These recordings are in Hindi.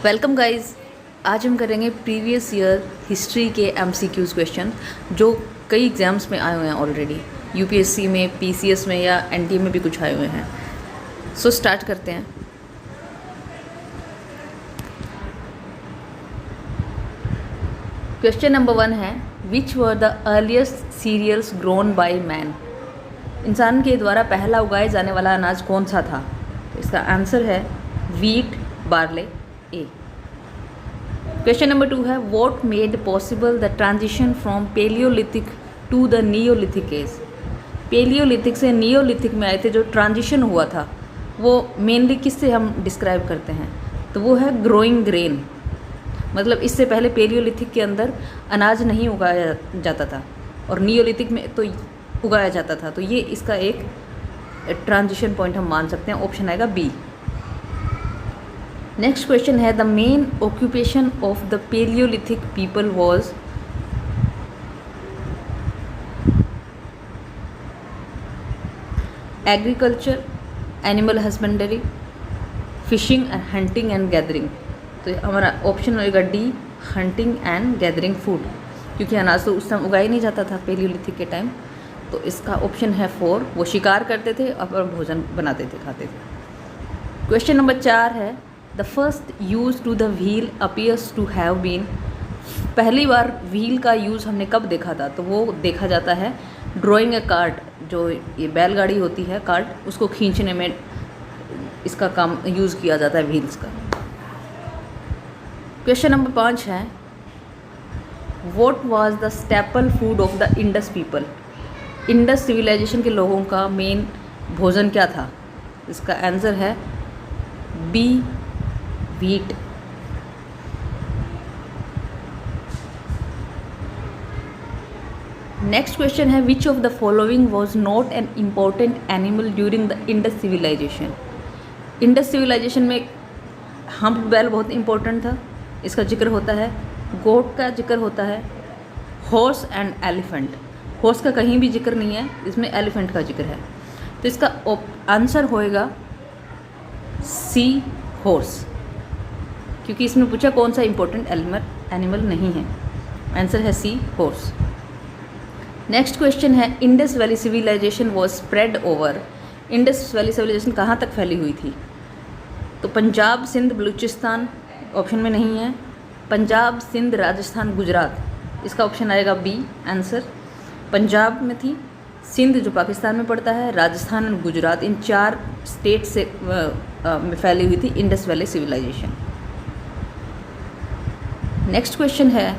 Welcome guys. आज हम करेंगे प्रीवियस ईयर हिस्ट्री के एमसीक्यूज़ क्वेश्चन जो कई एग्जाम्स में आए हुए हैं ऑलरेडी, यूपीएससी में, पीसीएस में या एनटीए में भी कुछ आए हुए हैं। सो स्टार्ट करते हैं। क्वेश्चन नंबर 1 है, which were the earliest cereals grown by man. इंसान के द्वारा पहला उगाए जाने वाला अनाज कौन सा था? तो इसका आंसर है wheat, barley, A. Question number 2 है, what made possible the transition from paleolithic to the neolithic age. Paleolithic से नियोलिथिक में आए थे, जो ट्रांजिशन हुआ था वो मेनली किससे हम डिस्क्राइब करते हैं? तो वो है ग्रोइंग ग्रेन। मतलब इससे पहले पेलियोलिथिक के अंदर अनाज नहीं उगाया जाता था और नियोलिथिक में तो उगाया जाता था। तो ये इसका एक ट्रांजिशन पॉइंट हम मान सकते हैं। ऑप्शन आएगा बी। नेक्स्ट क्वेश्चन है, the main occupation of the paleolithic people was. Agriculture, animal husbandry, fishing and hunting and gathering. तो हमारा ऑप्शन होगा D, hunting and gathering food, क्योंकि अनाज तो उस टाइम उगाया नहीं जाता था पेलियोलिथिक के टाइम। तो इसका ऑप्शन है 4, वो शिकार करते थे और भोजन बनाते थे, खाते थे। क्वेश्चन नंबर 4 है, the first use to the wheel appears to have been. पहली बार व्हील का यूज़ हमने कब देखा था? तो वो देखा जाता है ड्रॉइंग ए कार्ट, जो ये बैलगाड़ी होती है कार्ट, उसको खींचने में इसका काम यूज़ किया जाता है व्हील्स का। क्वेश्चन नंबर 5 है, what was the staple food of the Indus people. Indus civilization के लोगों का मेन भोजन क्या था? इसका आंसर है बी, व्हीट। नेक्स्ट क्वेश्चन है, which of the following was not an important animal during the Indus civilization. Indus civilization में हम्प बैल बहुत इंपॉर्टेंट था, इसका जिक्र होता है। गोट का जिक्र होता है। हॉर्स एंड एलिफेंट, हॉर्स का कहीं भी जिक्र नहीं है, इसमें एलिफेंट का जिक्र है। तो इसका आंसर होएगा सी, हॉर्स, क्योंकि इसमें पूछा कौन सा इंपॉर्टेंट एनिमल नहीं है। आंसर है सी, हॉर्स। नेक्स्ट क्वेश्चन है, Indus valley civilization was spread over. Indus valley civilization कहाँ तक फैली हुई थी? तो पंजाब, सिंध, बलूचिस्तान ऑप्शन में नहीं है। पंजाब, सिंध, राजस्थान, गुजरात, इसका ऑप्शन आएगा बी आंसर। पंजाब में थी, सिंध जो पाकिस्तान में पड़ता है, राजस्थान और गुजरात, इन 4 स्टेट से में फैली हुई थी Indus valley civilization. Next question है,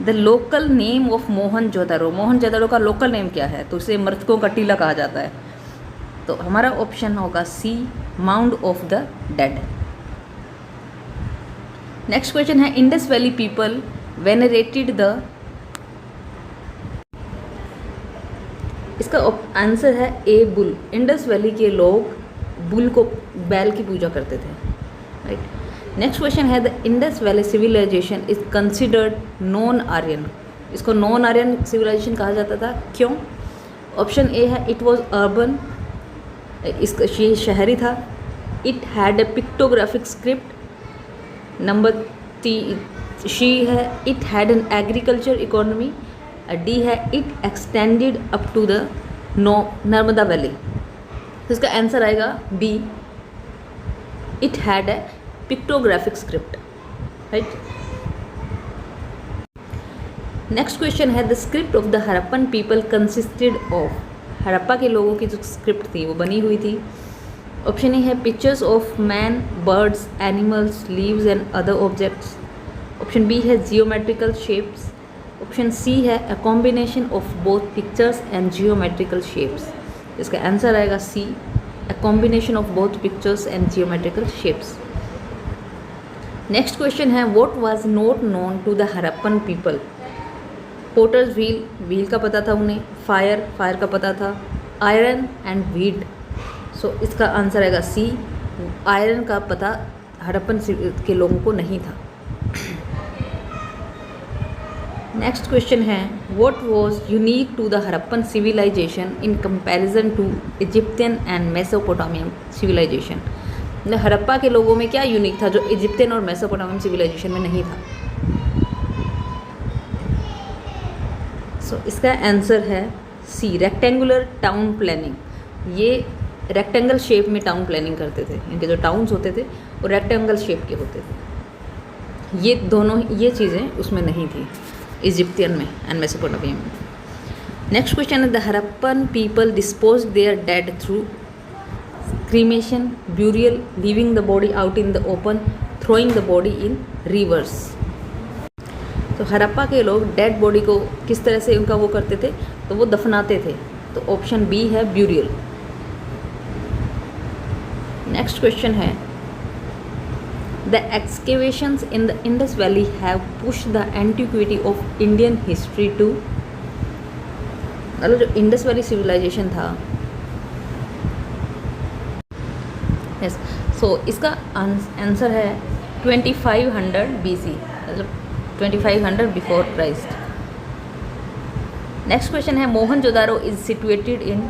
the local name of Mohenjodaro. Mohenjodaro का लोकल नेम क्या है? तो उसे मृतकों का टीला कहा जाता है। तो हमारा ऑप्शन होगा C, mound of the dead. Next question है, Indus valley people venerated the. इसका आंसर है ए, बुल। इंडस वैली के लोग बुल को, बैल की पूजा करते थे, राइट। नेक्स्ट क्वेश्चन है, the Indus valley civilization is considered non Aryan. इसको नॉन आर्यन सिविलाइजेशन कहा जाता था, क्यों? ऑप्शन ए है, इट वॉज अर्बन, इसका ये शहरी था। It had a pictographic script. Number C है, it had an agriculture economy. D है, it extended up to the Narmada valley. तो इसका आंसर आएगा B, it had a pictographic script, right. Next question है, the script of the Harappan people consisted of. Harappa के लोगों की जो स्क्रिप्ट थी वो बनी हुई थी। ऑप्शन ए है, pictures of man, birds, animals, leaves and other objects. Option B है, जियोमेट्रिकल शेप्स। ऑप्शन सी है, a combination of both pictures and geometrical shapes. इसका आंसर आएगा C, a combination of both pictures and geometrical shapes. Next question है, what was not known to the Harappan people. Potter's wheel, wheel का पता था उन्हें। फायर, फायर का पता था। Iron and wheat. सो इसका आंसर आएगा सी, आयरन का पता हड़प्पन के लोगों को नहीं था। नेक्स्ट क्वेश्चन है, what was unique to the Harappan civilization in comparison to Egyptian and Mesopotamian civilization. Harappa के लोगों में क्या यूनिक था जो इजिप्टियन और मेसोपोटामियन सिविलाइजेशन में नहीं था? सो इसका आंसर है सी, रेक्टेंगुलर टाउन प्लानिंग। ये रेक्टेंगल शेप में टाउन प्लानिंग करते थे, इनके जो टाउन्स होते थे वो रेक्टेंगल शेप के होते थे। ये दोनों ये चीज़ें उसमें नहीं थी इजिप्टियन में एंड मेसोपोटामियन में। नेक्स्ट क्वेश्चन है the Harappan people dispose their dead through cremation, burial, leaving the body out in the open, throwing the body in rivers. तो हड़प्पा के लोग डेड बॉडी को किस तरह से उनका वो करते थे? तो वो दफनाते थे। तो ऑप्शन बी है ब्यूरियल। नेक्स्ट क्वेश्चन है the excavations in the Indus valley have pushed the antiquity of Indian history to, मतलब जो इंडस वैली सिविलाइजेशन था, यस, सो इसका आंसर है 2500 BC, मतलब 2500 बिफोर क्राइस्ट। नेक्स्ट क्वेश्चन है मोहनजोदारो इज सिचुएटेड इन,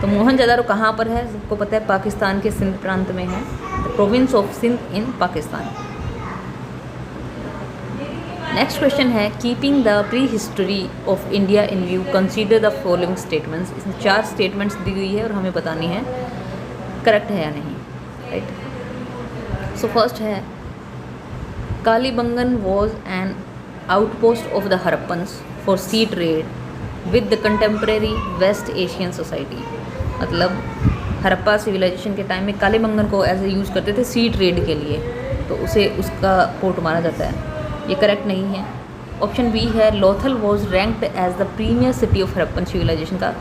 तो मोहनजोदारो कहाँ पर है? सबको पता है पाकिस्तान के सिंध प्रांत में है, the province of Sindh in Pakistan. Next question है keeping the prehistory of India in view consider the following statements. इसमें 4 स्टेटमेंट्स दी गई है और हमें बतानी है करेक्ट है या नहीं, राइट। सो फर्स्ट है Kalibangan was an outpost of the Harappans for sea trade with the contemporary West Asian society. मतलब हड़प्पा सिविलाइजेशन के टाइम में कालीबंगन को एज ए यूज़ करते थे सी ट्रेड के लिए, तो उसे उसका पोर्ट माना जाता है। ये करेक्ट नहीं है। ऑप्शन बी है Lothal was ranked as the premier city of Harappan civilization का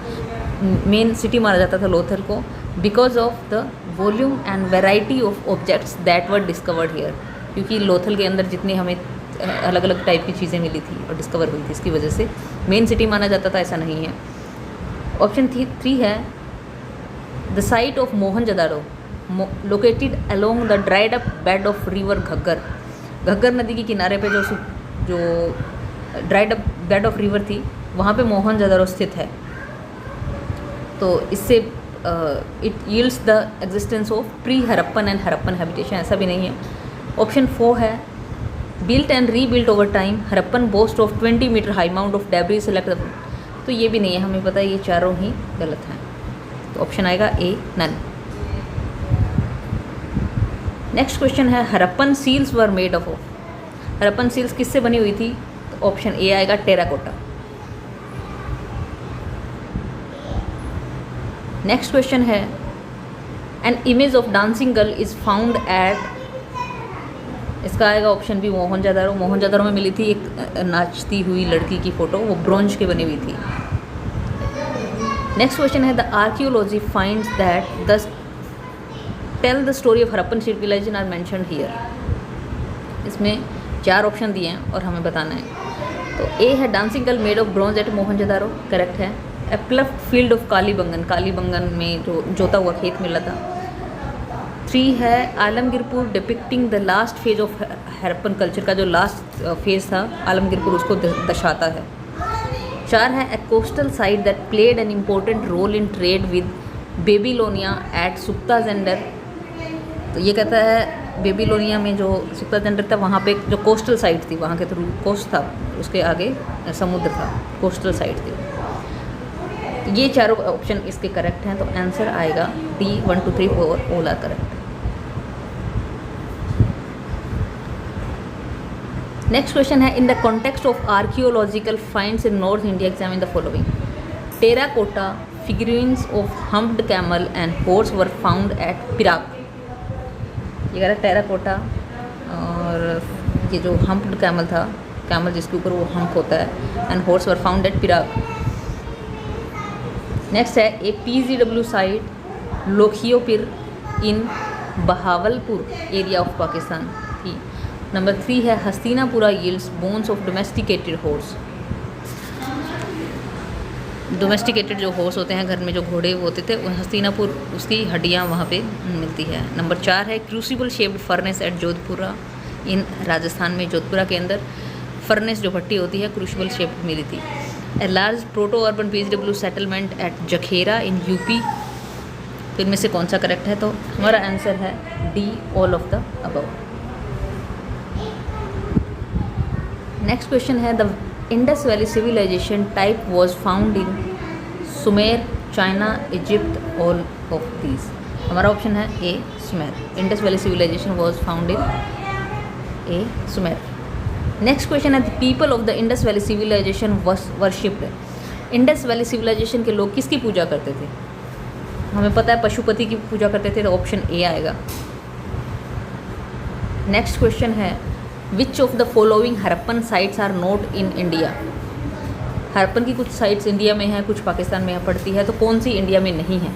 मेन सिटी माना जाता था लोथल को because of the volume and variety of objects that were discovered here, क्योंकि लोथल के अंदर जितनी हमें अलग अलग टाइप की चीज़ें मिली थी और डिस्कवर हुई थी, इसकी वजह से मेन सिटी माना जाता था, ऐसा नहीं है। ऑप्शन 3 है the site of Mohenjodaro located along the dried up bed of river Ghaggar. Ghaggar नदी के किनारे पे जो dried up bed of river थी वहाँ पे मोहनजोदारो स्थित है, तो इससे it yields the existence of pre Harappan and Harappan habitation, ऐसा भी नहीं है। ऑप्शन 4 है built and rebuilt over time Harappan boast of 20 metre high mount of debris select, तो ये भी नहीं है, हमें पता है ये चारों ही गलत हैं, तो ऑप्शन आएगा ए नन। नेक्स्ट क्वेश्चन है Harappan seals were made of, Harappan seals किससे बनी हुई थी? तो ऑप्शन ए आएगा टेराकोटा। नेक्स्ट क्वेश्चन है an image of dancing girl is found at, इसका आएगा ऑप्शन बी मोहनजोदारो। मोहनजोदारो में मिली थी एक नाचती हुई लड़की की फ़ोटो, वो ब्रोंज के बनी हुई थी। नेक्स्ट क्वेश्चन है the archaeology finds that the tell the story of Harappan civilization are mentioned here. इसमें 4 ऑप्शन दिए हैं और हमें बताना है। तो ए है dancing girl made of bronze at Mohenjodaro, correct है। A ploughed field of Kalibangan, Kalibangan में जो जोता हुआ खेत मिला था। 3 है Alamgirpur depicting the last phase of Harappan culture, का जो लास्ट फेज था आलमगीरपुर उसको दर्शाता है। 4 है A coastal site that played an important role in trade with Babylonia at Sutkagendor, तो ये कहता है बेबीलोनिया में जो सुक्ताजेंडर था वहाँ पे जो कोस्टल साइट थी, वहाँ के थ्रू कोस्ट था, उसके आगे समुद्र था, कोस्टल साइट थी। ये चारों ऑप्शन इसके करेक्ट हैं, तो आंसर आएगा D 1 2 3 4 all are correct. Next question है in the context of archaeological finds in north India examine the following. Terracotta figurines of humped camel and horse were found at Pirak, ये कह रहा है टेराकोटा और ये जो हम्प्ड कैमल था, कैमल जिसके ऊपर वो हम्प होता है, and horse were found at Pirak. Next है A PGW site Lakhiyopir in Bahawalpur area of Pakistan थी। नंबर 3 है Hastinapura yields bones of domesticated horse, domesticated जो हॉर्स होते हैं घर में जो घोड़े होते थे, हस्तिनापुर उसकी हड्डियाँ वहाँ पे मिलती है। नंबर 4 है crucible shaped furnace at Jodhpura in Rajasthan में, जोधपुरा के अंदर फर्नेस जो भट्टी होती है क्रूसिबल शेप्ड मिली थी। A large proto urban PGW settlement at Jakhera in UP, तो इनमें से कौन सा करेक्ट है? तो हमारा आंसर है D, all of the above. Next question है the Indus valley civilization type was found in Sumer, China, Egypt, all of these. हमारा ऑप्शन है A, Sumer. Indus valley civilization was found in A, Sumer. Next question है the people of the Indus valley civilization worshipped. Indus valley civilization के लोग किसकी पूजा करते थे? हमें पता है पशुपति की पूजा करते थे, तो ऑप्शन ए आएगा। नेक्स्ट क्वेश्चन है which of the following Harappan sites are not in India. Harappan की कुछ साइट्स इंडिया में हैं, कुछ पाकिस्तान में पड़ती है, तो कौन सी इंडिया में नहीं है?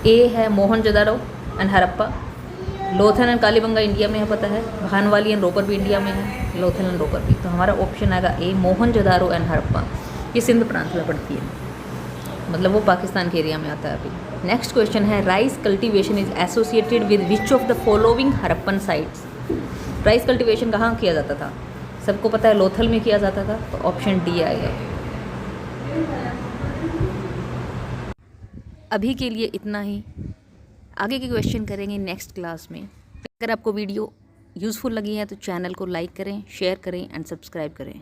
ए है Mohenjodaro and Harappa, Lothal and Kalibanga India में है पता है, भानवाली एंड रोपर भी इंडिया में है, लोथल एंड रोपर भी। तो हमारा ऑप्शन आएगा ए, मोहनजोदारो एंड हरप्पा। ये सिंध प्रांत में पड़ती है, मतलब वो पाकिस्तान के एरिया में आता है अभी। नेक्स्ट क्वेश्चन है rice cultivation is associated with which of the following Harappan sites. Rice cultivation कहाँ किया जाता था? सबको पता है लोथल में किया जाता था, तो ऑप्शन डी आएगा। अभी के लिए इतना ही, आगे के क्वेश्चन करेंगे नेक्स्ट क्लास में। अगर आपको वीडियो यूज़फुल लगी है तो चैनल को लाइक करें, शेयर करें एंड सब्सक्राइब करें।